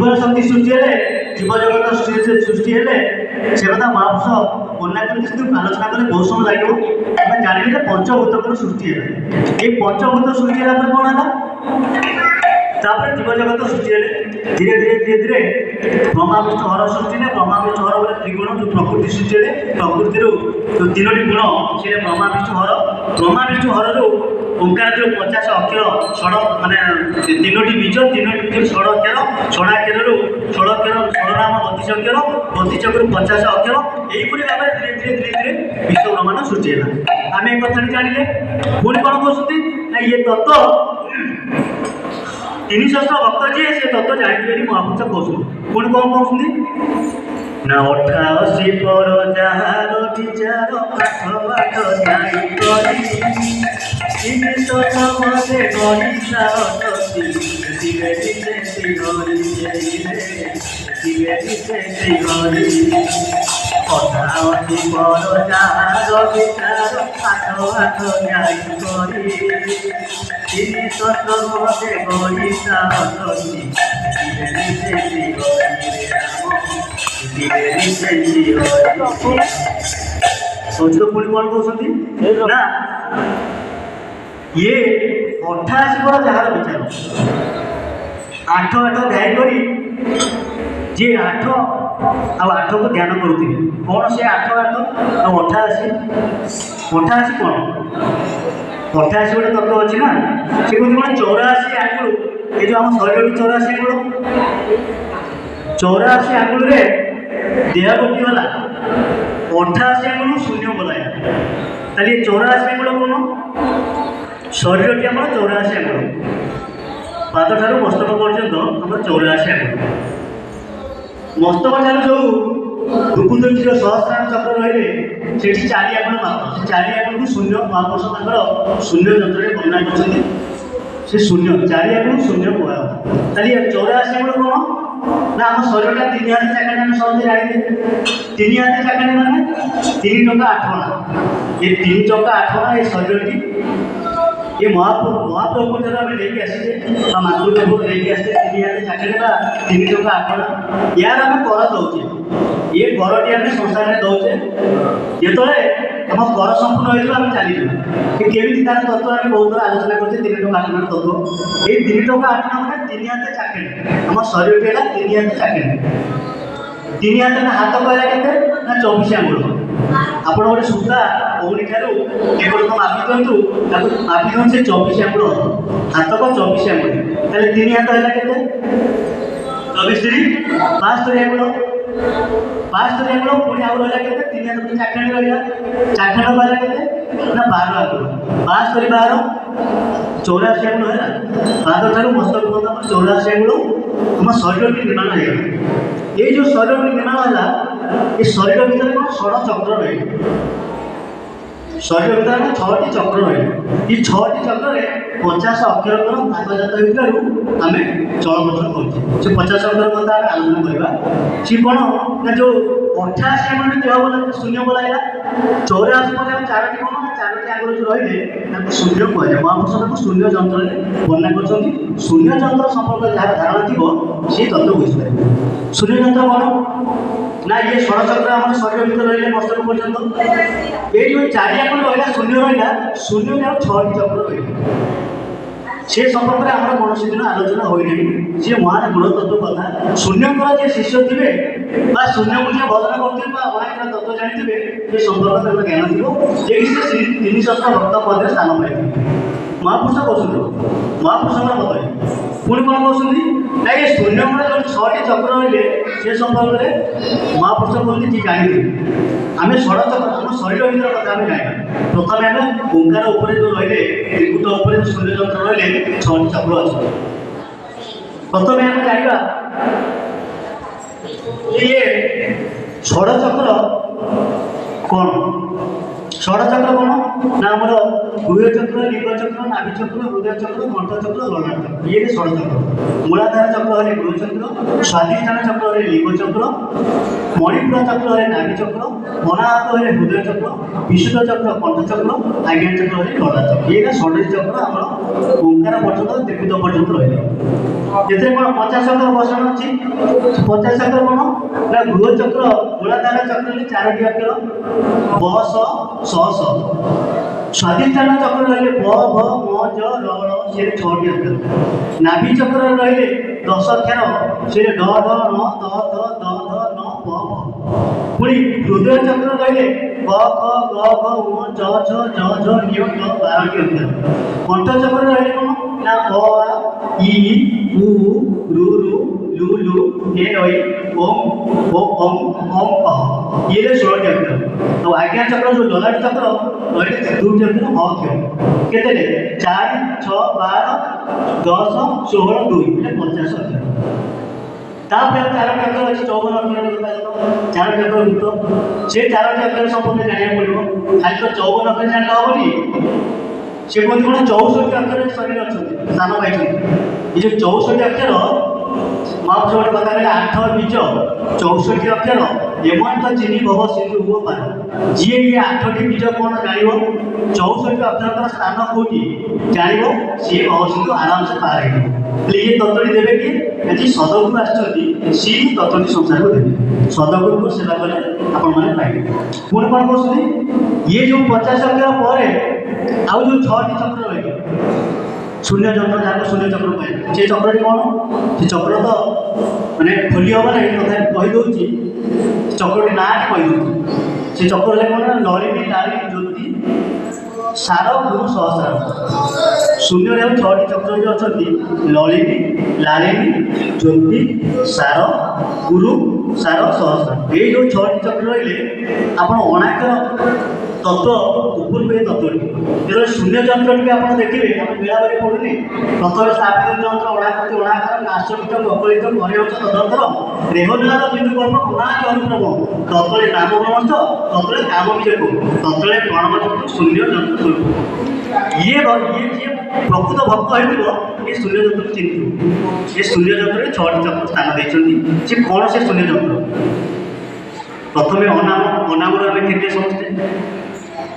त्रिगुण शक्ति सृष्टि हेले जीव जगत सृष्टि हेले से कथा महापुरुष वर्णना कर आलोचना कले बहुत समय लगे आम जाने पंचभूत सृष्टि है ये पंचभूत सृष्टि कौन है तापर जीव जगत सृष्टि हेले धीरे धीरे धीरे धीरे ब्रह्मा विष्णु हर सृष्टि ने ब्रह्मा विष्णु हर बोले त्रिगुण जो प्रकृति सृष्टि हेले प्रकृति जो तीनोटी गुण से ब्रह्मा विष्णु हर रू ओंकार जो 50 अक्षर षड़ माने तीनोटी बीज षड़ अक्षर षड़ाक्षर षड़नाम 32 अक्षर 32 अक्षर 50 अक्षर यहीपरि भाव धीरे धीरे धीरे धीरे विश्व ब्रह्मांड सृष्टि है आम एक कथा जानिले पुणी कौन कहते ना ये तत्व 300 भक्त जी से तत्व जानी महापुरुष कहते पुणी कौन कहते ना 88 पर जार विचार पाठ जाई करी मते गणिता अठासी पर जार विचार पाठ जाई करी मते गणिता सोच तो पुणी कौन कहते ना ये 88 पर जार विचार 8 ध्यान करी जे 8 को ध्यान करुवे कौन से 8 88 कौन 88 गोटे तत्व अच्छी ना से कहते 84 आंगुल ये जो आम शरीर 84 आंगुल 84 आंगुल देह गति गला 88 आंगुल शून्य बोलाया ताली 84 आंगुल कौन शरीर टी आम 84 आंगुल पाद ठार मस्तक पर्यंत आम 84 आंगुल मस्तक ठार जो दुकुदंडीर सहस्राण चक्र रही से 4 आंगुल मात्र 4 आंगुल को शून्य महापुरुष शून्य जंत्र वर्णना कर शून्य 4 आंगुल शून्य कहवा ताली 84 आंगुल कौन ना आम शरीर 3 हाथ चाकणी आम समझे जानी 3 हाथ चाकणी माने 3 टका 8 अना ये 3 टका 8 अना ये शरीर ये महाप्रभु जब आम लेके आसे मातृप्रभु लेके आसे 3 हाथ चाकणी 3 टका 8 अना यार आम कर दौचे ये करटी आम संसार में दौचे जो आम कर संपूर्ण हो आम चली केमी तार तत्व आम बहुत थोड़ा आलोचना करते 3 टका 8 अना तत्व ये 3 टका 8 अना मैंने 3 हाथ चाकणी आम शरीर टी 3 हाथ चाकणी 3 हाथ ना हाथ कहला के ना 24 आंगुल आप गोटे सूता कौड़ी ठार केवल तो मापी दिंतु मापी दिखाँ से 24 आंगुल हाथ को 24 आंगुल ताले 3 हाथ है के 24 3 72 आंगुल 72 आंगुल पुणी आउ रहा के 3 हाथ चाकणी रहा चाकणी कहला के ना 12 आंगुल 72 12 84 आंगुल है पाद ठार मस्तक पर्यंत 84 आंगुल आम शरीर निर्माण हो ये जो शरीर निर्माण है ये शरीर भीतर कौन 16 चक्र रही शरीर भीतर 6टी चक्र रही ये 6टी चक्र 50 अक्षर भागजात भितर आम चलप्रचल कर 50 अक्षर कथा आलोचना करवा सी कौन ना जो 88 आंगुल देह बोला शून्य बोलाइला 84 पर 4टी कौन 4टी आंगुल जो रही शून्य कह महापुरुष शून्य जंत्र वर्णना कर शून्य जंत्र संपर्क जहाँ धारणा थी सी तत्व बुझीपारे शून्य जंत्र कौन ना ये षड़चक्र आम शरीर भीतर रही मस्तक पर्यटन ये जो 4 आंगुल रहा शून्य रहा शून्य 6टी चक्र रही से संपर्क में आम कौन दिन आलोचना होना सी महान गुण तत्व कथा शून्य जे शिष्य थे शून्य को भजन करते महान तत्व जानी थे संपर्क ज्ञान थी से 300 भक्त पद स्थान पाए महापुरुष कहते महापुरुष मत पुणी कौन कहते ना ये शून्य जो 6टी चक्र रही से संपर्क में महापुरुष कहते जी जानी आम षड़चक्र आम शरीर भीतर कथा आम जाना प्रथम आम ओंकार जो रही त्रिकुट शून्य जंत्र रही 6टी चक्र अच्छे प्रथम आम जाना ये षड़चक्र कौन षड़चक्र कौन ना आमर गृहचक्र लिंगचक्र नाभिचक्र हृदयचक्र कंठचक्र ललाटचक्र ये षड़चक्र मूलाधार चक्र है गृहचक्र स्वाधिष्ठान चक्र है लिंगचक्र मणिपुर चक्र है नाभिचक्र मनाहात है हृदयचक्र विशुद्ध चक्र कंठचक्र आज्ञा चक्र है ललाटचक्र ये 6टी चक्र आम ओंकार पर्यटन त्रिकुट पर्यटन रही ଯେଥିରେ କ'ଣ 50 ଚକ୍ର ବସଣ ଅଛି। 50 ଚକ୍ର କ'ଣ ନା ଗୃହ ଚକ୍ର ଗୋଳାକାର ଚକ୍ରରେ 4ଟି ଅକ୍ଷର ବ ସ ସ ସ। ସ୍ୱାଧିଷ୍ଠାନ ଚକ୍ର ରହିଲେ ବ ଭ ମ ଜ ର ଳ ସେ 6ଟି ଅକ୍ଷର। ନାଭି ଚକ୍ର ରହିଲେ 10 ଅକ୍ଷର ସେ ଡ ଢ ଣ ଦ ଧ ଦ ଧ ନ ପ ଭ। ପୁଣି ହୃଦୟ ଚକ୍ର ରହିଲେ କ ଖ ଗ ଘ ଙ ଚ ଛ ଜ ଝ ଞ ଟ 12ଟି ଅକ୍ଷର। କଣ୍ଠ ଚକ୍ର ରହିଲେ କ'ଣ ନା ଅ ଆ ଇ ଉ ରୁ ରୁ ଲୁ ଲୁ ଏ ଐ ଓಂ ଓ ଅଂ ଅଂ ଅ ଇଏ 16ଟି ଅକ୍ଷର। ଆଉ ଆଜ୍ଞା ଚକ୍ର ଯୋଉ ଲଲାଟ ଚକ୍ର ରହିଲେ 2ଟି ଅକ୍ଷର ହ ଅକ୍ଷର। କେତେରେ 4 6 12 10 16 2 એટલે 50 ଅକ୍ଷର। ତାପରେ 4ଟି ଅକ୍ଷର ଅଛି 54 ଅକ୍ଷର କଥା। 4ଟି ଅକ୍ଷର ଗୀତ ସେ 4ଟି ଅକ୍ଷର ସମ୍ପୂର୍ଣ୍ଣ ଜାଣିବାକୁ ପଡ଼ିବ। ଖାଲି ତ 54 ଅକ୍ଷର ଜାଣିଲେ ହବନି। ସେ କୁହନ୍ତି କ'ଣ 64 ଅକ୍ଷର ଶରୀର ଅଛନ୍ତି ସ୍ଥାନ ପାଇଛନ୍ତି। ଏ ଯେଉଁ 64 ଅକ୍ଷର ମହାପୁରୁଷ ଗୋଟେ କଥା କହିଲେ 8 ବୀଜ 64 ଅକ୍ଷର ଏମନ୍ତ ଚିନି ଭବ ସିନ୍ଧୁ ହୁଅ ପାର। ଯିଏ ଇଏ 8ଟି ବୀଜ କ'ଣ ଜାଣିବ 64 ଅକ୍ଷରର ସ୍ଥାନ କୋଉଠି ଜାଣିବ ସିଏ ଭବ ସିନ୍ଧୁ ଆରାମସେ ପାର ହେଇଯିବ। ହେଲେ ଇଏ ତତ୍ତ୍ୱଟି ଦେବେ କିଏ ଆଜି ସଦଗୁରୁ ଆସିଛନ୍ତି ସିଏ ହିଁ ତତ୍ତ୍ୱଟି ସଂସାରକୁ ଦେବେ। ସଦଗୁରୁଙ୍କୁ ସେବା କଲେ ଆପଣମାନେ ପାଇବେ। ପୁଣି କ'ଣ କରୁଛନ୍ତି ଇଏ ଯେଉଁ 50 ଅକ୍ଷର ପରେ ଆଉ ଯେଉଁ 6ଟି ଚକ୍ର ରହିବ ଶୂନ୍ୟ ଚକ୍ର ଯାହାକୁ ଶୂନ୍ୟ ଚକ୍ର ପାଇବେ ସେ ଚକ୍ରଟି କ'ଣ ସେ ଚକ୍ର ତ ମାନେ ଖୋଲି ହେବ ନା କଥା କହିଦେଉଛି ଚକ୍ରଟି ନାଁଟି କହିଦେଉଛି। ସେ ଚକ୍ର ହେଲେ କ'ଣ ନା ନଳିନୀ ଲାଳିନୀ ଜ୍ୟୋତି ସାର ଗୁରୁ ସହସ୍ରାର। ଶୂନ୍ୟରେ ଆଉ 6ଟି ଚକ୍ର ଯେଉଁ ଅଛନ୍ତି ଲଳିନୀ ଲାଳିନୀ ଜ୍ୟୋତି ସାର ଗୁରୁ ସାର ସହସ୍ର। ଏଇ ଯେଉଁ 6ଟି ଚକ୍ର ରହିଲେ ଆପଣ ଅଣାକ୍ଷର ତତ୍ତ୍ୱ ଉପରକୁ ଏ ତତ୍ତ୍ୱଟି ଯେତେବେଳେ ଶୂନ୍ୟ ଯନ୍ତ୍ରଟିକୁ ଆପଣ ଦେଖିବେ ଆମେ ବେଳାବେଳି ପଡ଼ୁନି ପ୍ରଥମେ ସ୍ଥାପିତ ଯନ୍ତ୍ର ଅଣାକୃତି ଅଣାକାର ନାଶବିତ ଗକଳିତ ପରିହଂସ ତଦନ୍ତର ରେହନାର ବିନ୍ଦୁ କର୍ମ ଅନାଦି ଅନୁକ୍ରମ ତତ୍ତ୍ୱରେ ନାମ ବ୍ରହ୍ମସ୍ଥ ତତ୍ତ୍ୱରେ କାମ ବିଜୟ ତତ୍ତ୍ୱରେ ପ୍ରଣବଯୁକ୍ତ ଶୂନ୍ୟ ଯନ୍ତ୍ର ସ୍ୱରୂପ। ଇଏ ଯିଏ ପ୍ରକୃତ ଭକ୍ତ ହେଇଥିବ ଏ ଶୂନ୍ୟ ଯନ୍ତ୍ରକୁ ଚିହ୍ନିଥିବ। ଏ ଶୂନ୍ୟ ଯନ୍ତ୍ରରେ 6ଟି ଚକ୍ର ସ୍ଥାନ ଦେଇଛନ୍ତି। ସେ କ'ଣ ସେ ଶୂନ୍ୟ ଯନ୍ତ୍ର ପ୍ରଥମେ ଅନାମରୁ ଆମେ ଥିଲେ ସମସ୍ତେ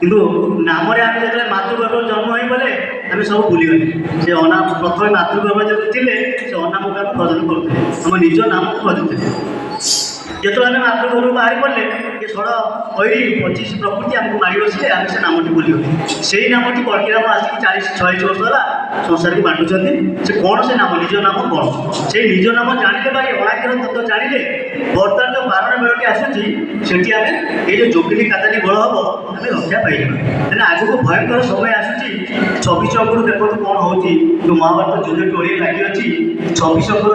କିନ୍ତୁ ନାମରେ ଆମେ ଯେତେବେଳେ ମାତୃଗର୍ଭ ଜନ୍ମ ହେଇଗଲେ ଆମେ ସବୁ ଭୁଲିଗଲେ। ସେ ଅନାମ ପ୍ରଥମେ ମାତୃଗର୍ଭ ଯେତେବେଳେ ଥିଲେ ସେ ଅନାମକୁ ଆମେ ଭଜନ କରୁଥିଲେ ଆମ ନିଜ ନାମକୁ ଭଜୁଥିଲେ। ଯେତେବେଳେ ଆମେ ମାତୃଗର୍ଭରୁ ବାହାରି ପଡ଼ିଲେ ଏ ଷଡ଼ ବୈରୀ 25 ପ୍ରକୃତି ଆମକୁ ମାଡ଼ି ବସିଲେ ଆମେ ସେ ନାମଟି ଭୁଲିଗଲେ। ସେଇ ନାମଟି କଳ୍କିରାମ ଆସିକି 40-46 ବର୍ଷ ହେଲା ସଂସାରକୁ ବାଣ୍ଟୁଛନ୍ତି। ସେ କ'ଣ ସେ ନାମ ନିଜ ନାମ କ'ଣ ସେଇ ନିଜ ନାମ ଜାଣିଲେ ବା ଏ ଅଣାକ୍ଷର ତତ୍ତ୍ୱ ଜାଣିଲେ ବର୍ତ୍ତମାନ ଯେଉଁ 12 ବେଳଟି ଆସୁଛି ସେଠି ଆମେ ଏଇ ଯେଉଁ ଯୋଗିନୀ କାତାନି ବଳ ହେବ ଆମେ ରକ୍ଷା ପାଇଯିବା। ତେଣୁ ଆଗକୁ ଭୟଙ୍କର ସମୟ ଆସୁଛି। 26 ଅଙ୍କରୁ ଦେଖନ୍ତୁ କ'ଣ ହେଉଛି ଯେଉଁ ମହାଭାରତ ଯୁଦ୍ଧଟି ଓଳିଏ ଲାଗିଅଛି 26 ଅଙ୍କରୁ